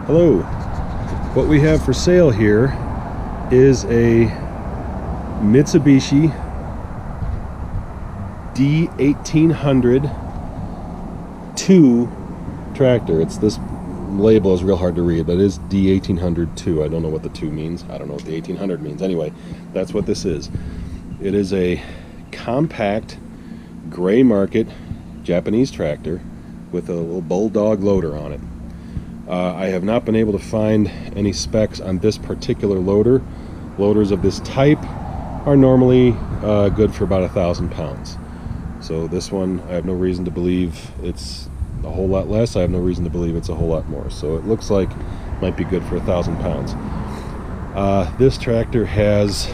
Hello. What we have for sale here is a Mitsubishi D1800 2 tractor. This label is real hard to read, but it is D1800 2. I don't know what the 2 means. I don't know what the 1800 means. Anyway, that's what this is. It is a compact gray market Japanese tractor with a little bulldog loader on it. I have not been able to find any specs on this particular loader. Loaders of this type are normally good for about 1,000 pounds. So this one, I have no reason to believe it's a whole lot less. I have no reason to believe it's a whole lot more. So it looks like it might be good for 1,000 pounds. This tractor has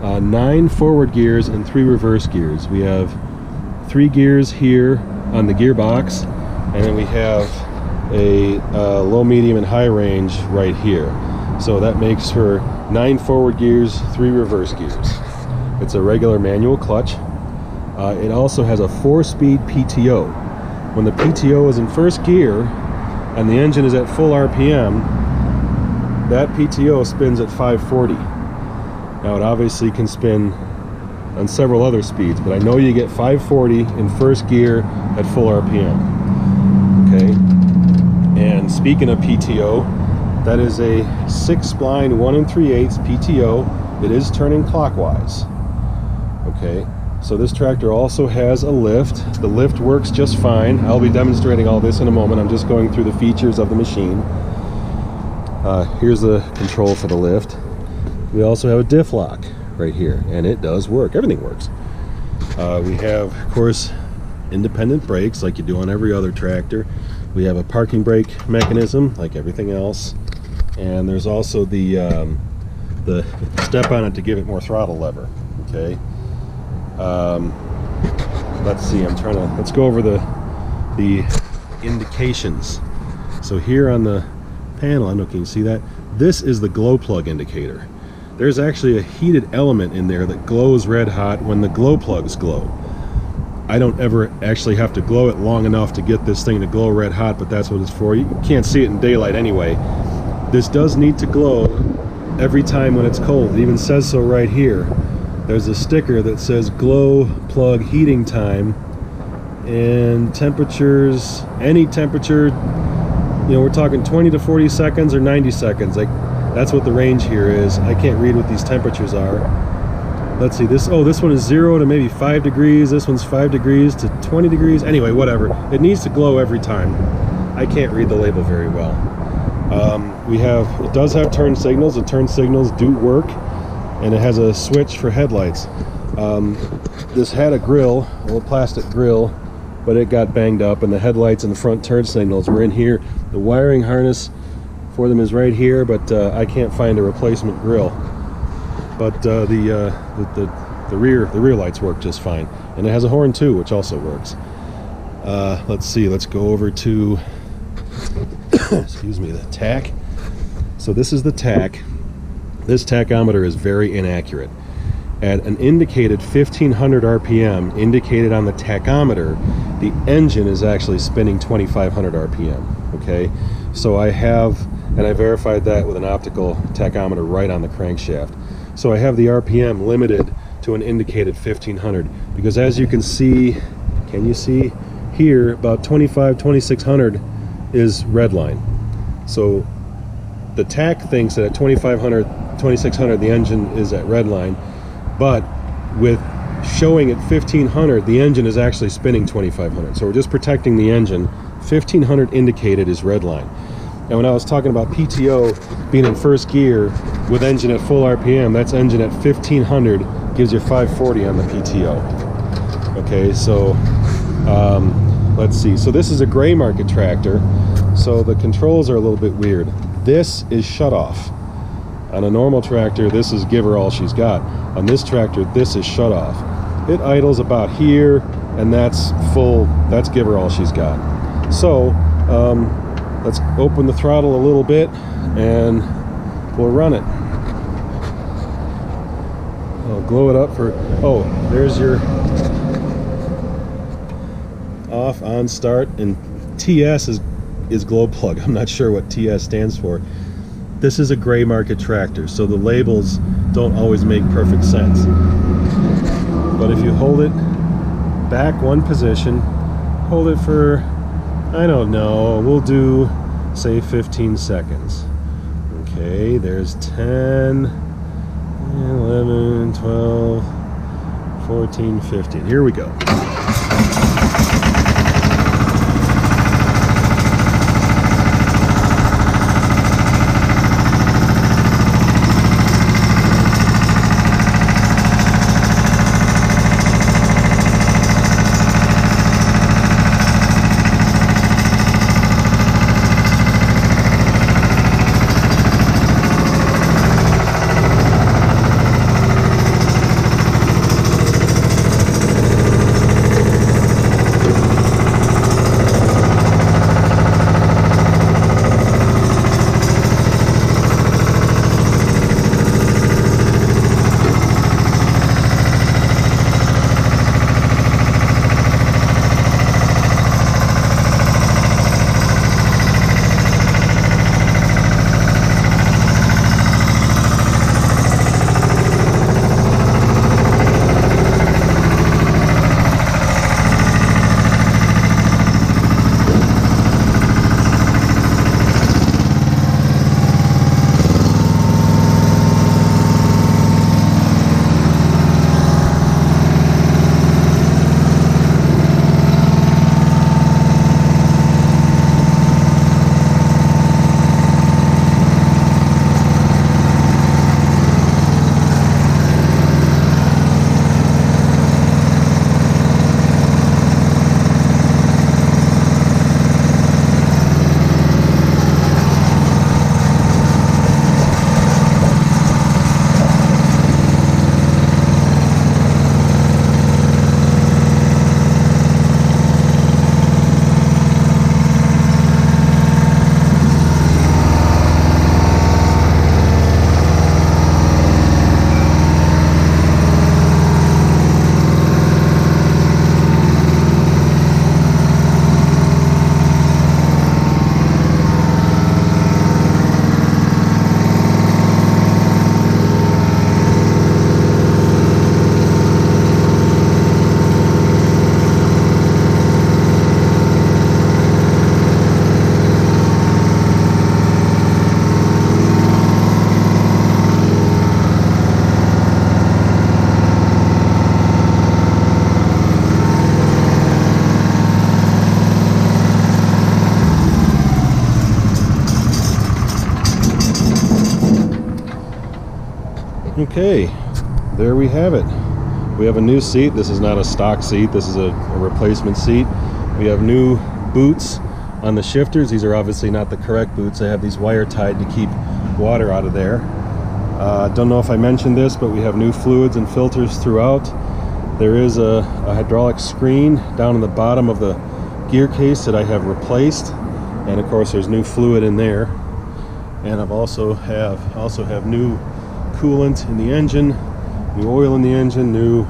9 forward gears and 3 reverse gears. We have 3 gears here on the gearbox, and then we have a low, medium, and high range right here. So that makes for 9 forward gears, 3 reverse gears. It's a regular manual clutch. It also has a 4-speed PTO. When the PTO is in first gear and the engine is at full RPM, that PTO spins at 540. Now it obviously can spin on several other speeds, but I know you get 540 in first gear at full RPM. Okay. And speaking of PTO, that is a 6-spline 1 3/8 PTO. It is turning clockwise. Okay, so this tractor also has a lift. The lift works just fine. I'll be demonstrating all this in a moment. I'm just going through the features of the machine. Here's the control for the lift. We also have a diff lock right here, and it does work. Everything works. We have, of course, independent brakes like you do on every other tractor. We have a parking brake mechanism like everything else, and there's also the step on it to give it more throttle lever. Okay. Let's see. Let's go over the indications. So here on the panel, I don't know if you can see that. This is the glow plug indicator. There's actually a heated element in there that glows red hot when the glow plugs glow. I don't ever actually have to glow it long enough to get this thing to glow red hot, but that's what it's for. You can't see it in daylight anyway. This does need to glow every time when it's cold. It even says so right here. There's a sticker that says glow plug heating time and temperatures, any temperature, you know, we're talking 20 to 40 seconds or 90 seconds. Like, that's what the range here is. I can't read what these temperatures are. Let's see, this one is 0 to maybe 5 degrees. This one's 5 degrees to 20 degrees. Anyway, whatever. It needs to glow every time. I can't read the label very well. It does have turn signals. The turn signals do work, and it has a switch for headlights. This had a grill, a little plastic grill, but it got banged up, and the headlights and the front turn signals were in here. The wiring harness for them is right here, but I can't find a replacement grill. But the rear lights work just fine, and it has a horn too, which also works. Let's see. Let's go over to excuse me, the tach. So this is the tach. This tachometer is very inaccurate. At an indicated 1500 RPM, indicated on the tachometer, the engine is actually spinning 2500 RPM. Okay, so I verified that with an optical tachometer right on the crankshaft. So I have the RPM limited to an indicated 1500, because as you can see, can you see here, about 2600 is red line. So the tach thinks that at 2500, 2600 the engine is at red line, but with showing at 1500 the engine is actually spinning 2500. So we're just protecting the engine. 1500 indicated is red line. And when I was talking about PTO being in first gear with engine at full RPM, that's engine at 1500 gives you 540 on the PTO. Okay, so let's see. So this is a gray market tractor, so the controls are a little bit weird. This is shut off. On a normal tractor, this is give her all she's got. On this tractor, this is shut off. It idles about here, and that's full. That's give her all she's got. So let's open the throttle a little bit and we'll run it. I'll glow it up for, oh, there's your off, on, start, and TS is is glow plug. I'm not sure what TS stands for. This is a gray market tractor, so the labels don't always make perfect sense. But if you hold it back one position, hold it for, I don't know, we'll do, say, 15 seconds. Okay, there's 10, 11, 12, 14, 15. Here we go. Okay, there we have it. We have a new seat. This is not a stock seat. This is a replacement seat. We have new boots on the shifters. These are obviously not the correct boots. I have these wire tied to keep water out of there. Don't know if I mentioned this, but we have new fluids and filters throughout. There is a hydraulic screen down in the bottom of the gear case that I have replaced, and of course there's new fluid in there. And I've also have new coolant in the engine, new oil in the engine, new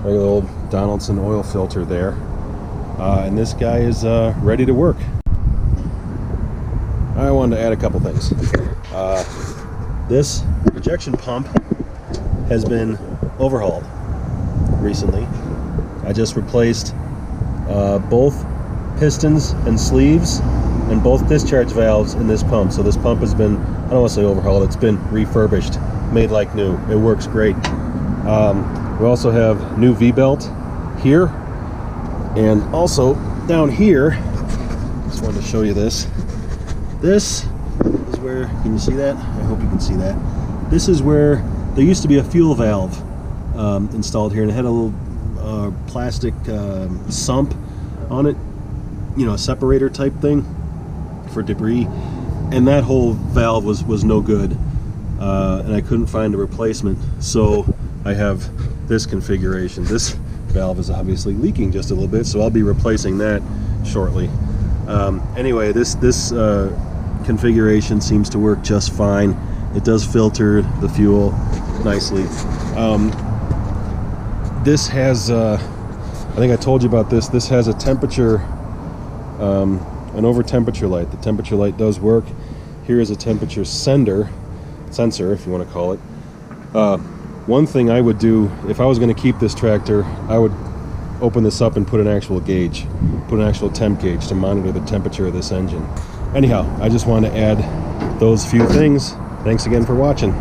regular old Donaldson oil filter there, and this guy is ready to work. I wanted to add a couple things. This projection pump has been overhauled recently. I just replaced both pistons and sleeves and both discharge valves in this pump. So this pump has been, I don't want to say overhauled, it's been refurbished, made like new. It works great. We also have new V-belt here, and also down here, just wanted to show you this. This is where, can you see that? I hope you can see that. This is where there used to be a fuel valve installed here, and it had a little plastic sump on it, you know, a separator type thing for debris, and that whole valve was no good, and I couldn't find a replacement, so I have this configuration. This valve is obviously leaking just a little bit, so I'll be replacing that shortly. Anyway, this configuration seems to work just fine. It does filter the fuel nicely. This has, I think I told you about this, this has a temperature an over temperature light. The temperature light does work. Here is a temperature sensor, if you want to call it. One thing I would do, if I was going to keep this tractor, I would open this up and put an actual gauge, put an actual temp gauge to monitor the temperature of this engine. Anyhow, I just wanted to add those few things. Thanks again for watching.